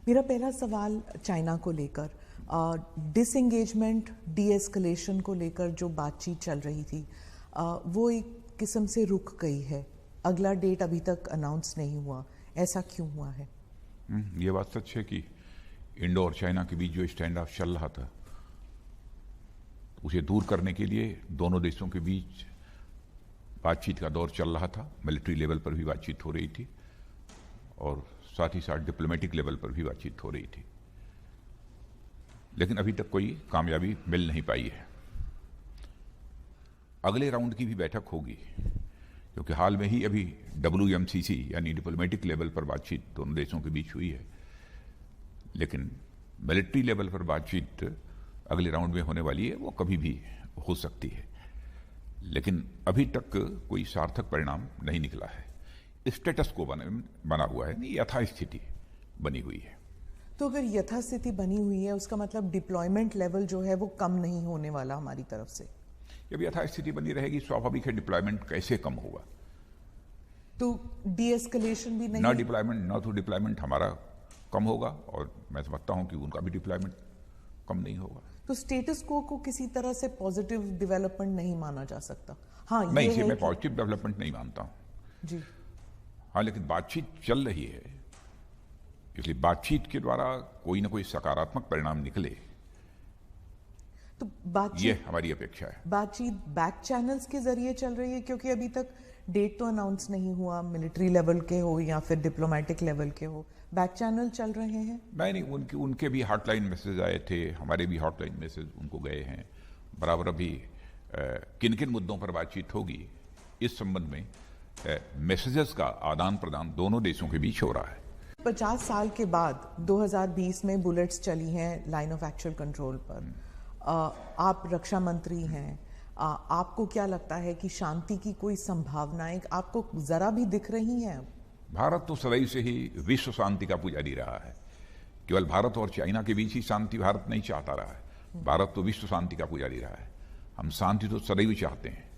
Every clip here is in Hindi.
मेरा पहला सवाल चाइना को लेकर, डिसएंगेजमेंट डी एस्केलेशन को लेकर जो बातचीत चल रही थी वो एक किस्म से रुक गई है। अगला डेट अभी तक अनाउंस नहीं हुआ, ऐसा क्यों हुआ है? ये बात सच है कि इंडो और चाइना के बीच जो स्टैंड ऑफ चल रहा था उसे दूर करने के लिए दोनों देशों के बीच बातचीत का दौर चल रहा था। मिलिट्री लेवल पर भी बातचीत हो रही थी और साथ ही साथ डिप्लोमेटिक लेवल पर भी बातचीत हो रही थी, लेकिन अभी तक कोई कामयाबी मिल नहीं पाई है। अगले राउंड की भी बैठक होगी क्योंकि हाल में ही अभी WMCC यानी डिप्लोमेटिक लेवल पर बातचीत दोनों देशों के बीच हुई है, लेकिन मिलिट्री लेवल पर बातचीत अगले राउंड में होने वाली है, वो कभी भी हो सकती है, लेकिन अभी तक कोई सार्थक परिणाम नहीं निकला है। स्टेटस को बना हुआ है, नहीं यथास्थिति बनी हुई है। तो अगर यथास्थिति बनी हुई है उसका मतलब डिप्लॉयमेंट लेवल जो है वो कम नहीं होने वाला हमारी तरफ से। जब यथास्थिति बनी रहेगी स्वाभाविक है डिप्लॉयमेंट कैसे कम होगा। तो डी एस्केलेशन भी नहीं, ना तो डिप्लॉयमेंट हमारा कम होगा और मैं समझता हूं कि उनका भी डिप्लॉयमेंट कम नहीं होगा। तो स्टेटस को किसी तरह से पॉजिटिव डेवलपमेंट नहीं माना जा सकता। हाँ, नहीं, इसे मैं पॉजिटिव डेवलपमेंट नहीं मानता हूं जी। हाँ, लेकिन बातचीत चल रही है, इसलिए बातचीत के द्वारा कोई ना कोई सकारात्मक परिणाम निकले, तो बातचीत, ये हमारी अपेक्षा है। बातचीत बैक चैनल्स के जरिए चल रही है क्योंकि अभी तक डेट तो अनाउंस नहीं हुआ, मिलिट्री लेवल के हो या फिर डिप्लोमेटिक लेवल के हो, बैक चैनल चल रहे हैं। नहीं, उनके भी हॉटलाइन मैसेज आए थे, हमारे भी हॉटलाइन मैसेज उनको गए हैं। बराबर अभी किन किन मुद्दों पर बातचीत होगी इस संबंध में मैसेजेस का आदान प्रदान दोनों देशों के बीच हो रहा है। 50 साल के बाद 2020 में बुलेट्स चली हैं लाइन ऑफ एक्चुअल कंट्रोल पर। आप रक्षा मंत्री हैं, आपको क्या लगता है कि शांति की कोई संभावनाएं आपको जरा भी दिख रही हैं? भारत तो सदैव से ही विश्व शांति का पुजारी रहा है। केवल भारत और चाइना के बीच ही शांति भारत नहीं चाहता रहा है, भारत तो विश्व शांति का पुजारी रहा है। हम शांति तो सदैव चाहते हैं।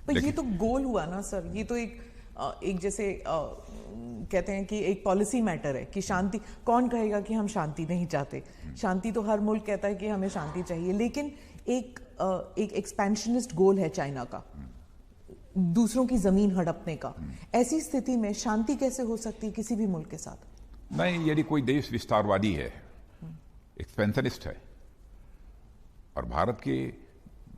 पर ये तो गोल हुआ ना सर, ये तो एक जैसे कहते हैं कि एक पॉलिसी मैटर है कि शांति, कौन कहेगा कि हम शांति नहीं चाहते? शांति तो हर मुल्क कहता है कि हमें शांति चाहिए, लेकिन एक एक्सपेंशनिस्ट गोल है चाइना का, दूसरों की जमीन हड़पने का। ऐसी स्थिति में शांति कैसे हो सकती है किसी भी मुल्क के साथ? नहीं, यदि कोई देश विस्तारवादी है, एक्सपेंशनिस्ट है और भारत के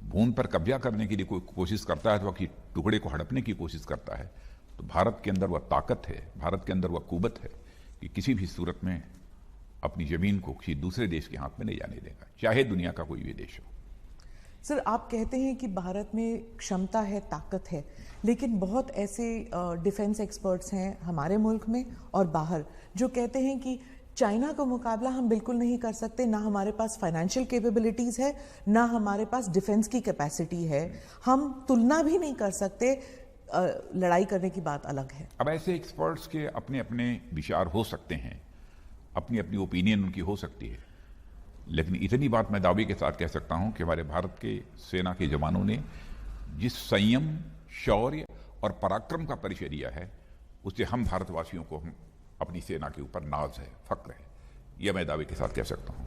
भूमि पर कब्जा करने के लिए कोई कोशिश करता है, तो कि टुकड़े को हड़पने की कोशिश करता है, तो भारत के अंदर वह ताकत है, भारत के अंदर वह कुवत है कि किसी भी सूरत में अपनी जमीन को किसी दूसरे देश के हाथ में नहीं जाने देगा, चाहे दुनिया का कोई भी देश हो। सर, आप कहते हैं कि भारत में क्षमता है, ताकत है, लेकिन बहुत ऐसे डिफेंस एक्सपर्ट्स हैं हमारे मुल्क में और बाहर जो कहते हैं कि चाइना का मुकाबला हम बिल्कुल नहीं कर सकते, ना हमारे पास फाइनेंशियल कैपेबिलिटीज है, ना हमारे पास डिफेंस की कैपेसिटी है, हम तुलना भी नहीं कर सकते, लड़ाई करने की बात अलग है। अब ऐसे एक्सपर्ट्स के अपने अपने विचार हो सकते हैं, अपनी अपनी ओपिनियन उनकी हो सकती है, लेकिन इतनी बात मैं दावे के साथ कह सकता हूं कि हमारे भारत के सेना के जवानों ने जिस संयम, शौर्य और पराक्रम का परिचय दिया है, उससे हम भारतवासियों को अपनी सेना के ऊपर नाज है, फक्र है, यह मैं दावे के साथ कह सकता हूं।